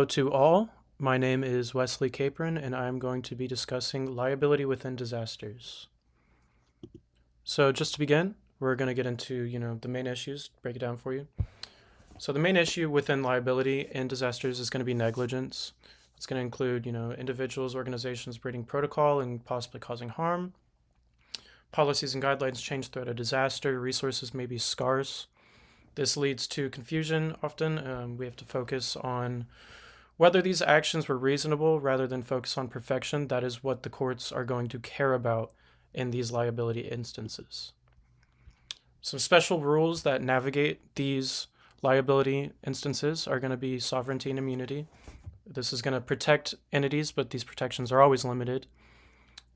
Hello to all. My name is Wesley Capron, and I'm going to be discussing liability within disasters. So, just to begin, we're going to get into the main issues, break it down for you. So, the main issue within liability in disasters is going to be negligence. It's going to include individuals, organizations breaching protocol and possibly causing harm. Policies and guidelines change throughout a disaster. Resources may be scarce. This leads to confusion. Often, we have to focus on whether these actions were reasonable rather than focus on perfection. That is what the courts are going to care about in these liability instances. Some special rules that navigate these liability instances are going to be sovereignty and immunity. This is going to protect entities, but these protections are always limited.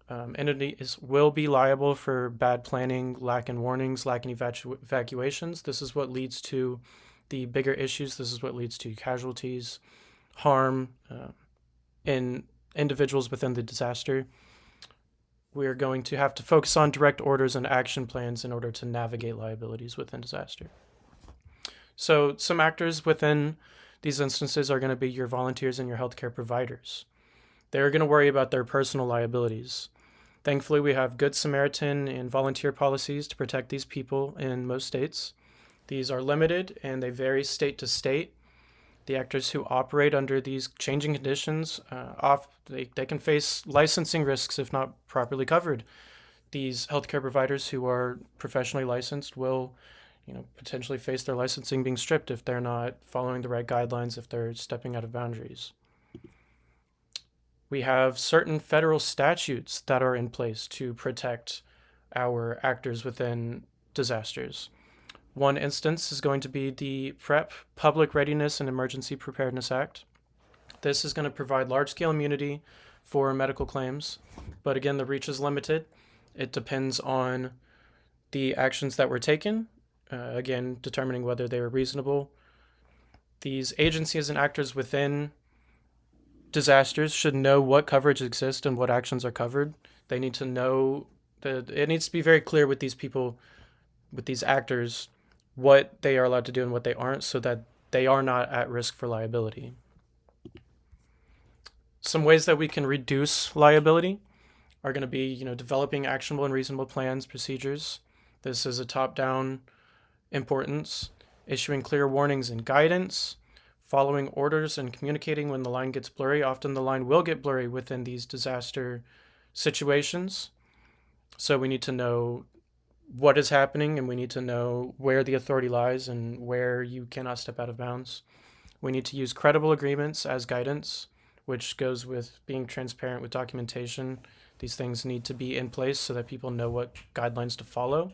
Entities will be liable for bad planning, lack in warnings, lack in evacuations. This is what leads to the bigger issues. This is what leads to casualties, harm in individuals within the disaster. We're going to have to focus on direct orders and action plans in order to navigate liabilities within disaster. So some actors within these instances are going to be your volunteers and your healthcare providers. They're going to worry about their personal liabilities. Thankfully, we have Good Samaritan and volunteer policies to protect these people in most states. These are limited and they vary state to state. The actors who operate under these changing conditions, they can face licensing risks if not properly covered. These healthcare providers who are professionally licensed will, potentially face their licensing being stripped if they're not following the right guidelines, if they're stepping out of boundaries. We have certain federal statutes that are in place to protect our actors within disasters. One instance is going to be the PrEP, Public Readiness and Emergency Preparedness Act. This is going to provide large-scale immunity for medical claims, but again, the reach is limited. It depends on the actions that were taken, again, determining whether they were reasonable. These agencies and actors within disasters should know what coverage exists and what actions are covered. They need to know that it needs to be very clear with these people, with these actors, what they are allowed to do and what they aren't, so that they are not at risk for liability. Some ways that we can reduce liability are going to be, developing actionable and reasonable plans, procedures. This is a top-down importance. Issuing clear warnings and guidance, following orders and communicating when the line gets blurry. Often the line will get blurry within these disaster situations. So we need to know what is happening, and we need to know where the authority lies and where you cannot step out of bounds. We need to use credible agreements as guidance, which goes with being transparent with documentation. These things need to be in place so that people know what guidelines to follow.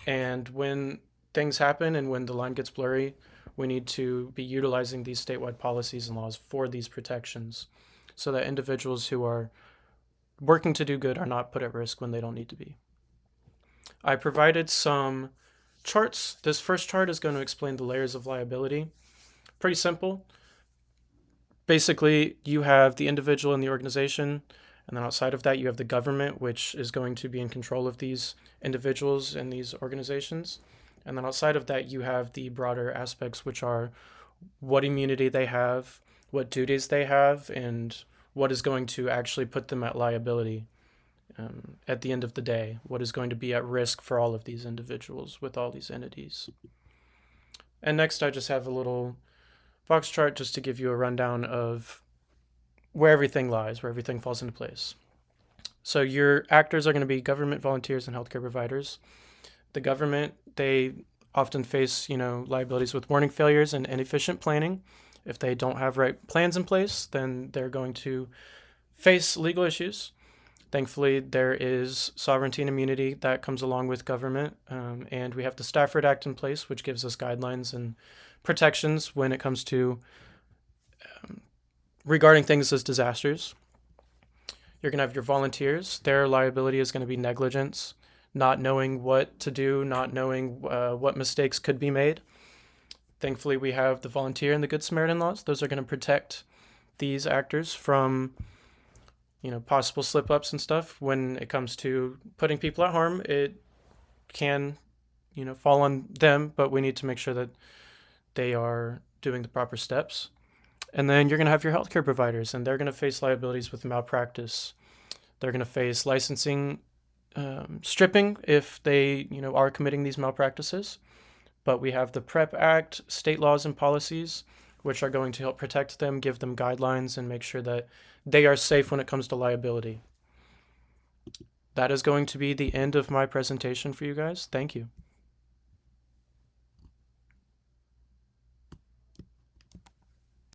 And when things happen and when the line gets blurry, we need to be utilizing these statewide policies and laws for these protections so that individuals who are working to do good are not put at risk when they don't need to be. I provided some charts. This first chart is going to explain the layers of liability. Pretty simple. Basically, you have the individual in the organization, and then outside of that, you have the government, which is going to be in control of these individuals and these organizations. And then outside of that, you have the broader aspects, which are what immunity they have, what duties they have, and what is going to actually put them at liability. At the end of the day, what is going to be at risk for all of these individuals with all these entities. And next, I just have a little box chart just to give you a rundown of where everything lies, where everything falls into place. So your actors are going to be government volunteers and healthcare providers. The government, they often face, liabilities with warning failures and inefficient planning. If they don't have right plans in place, then they're going to face legal issues. Thankfully, there is sovereignty and immunity that comes along with government, and we have the Stafford Act in place, which gives us guidelines and protections when it comes to regarding things as disasters. You're going to have your volunteers. Their liability is going to be negligence, not knowing what to do, not knowing what mistakes could be made. Thankfully, we have the volunteer and the Good Samaritan laws. Those are going to protect these actors from possible slip-ups and stuff. When it comes to putting people at harm, it can, fall on them, but we need to make sure that they are doing the proper steps. And then you're going to have your healthcare providers, and they're going to face liabilities with malpractice. They're going to face licensing stripping if they, are committing these malpractices. But we have the PrEP Act, state laws and policies, which are going to help protect them, give them guidelines, and make sure that they are safe when it comes to liability. That is going to be the end of my presentation for you guys. Thank you.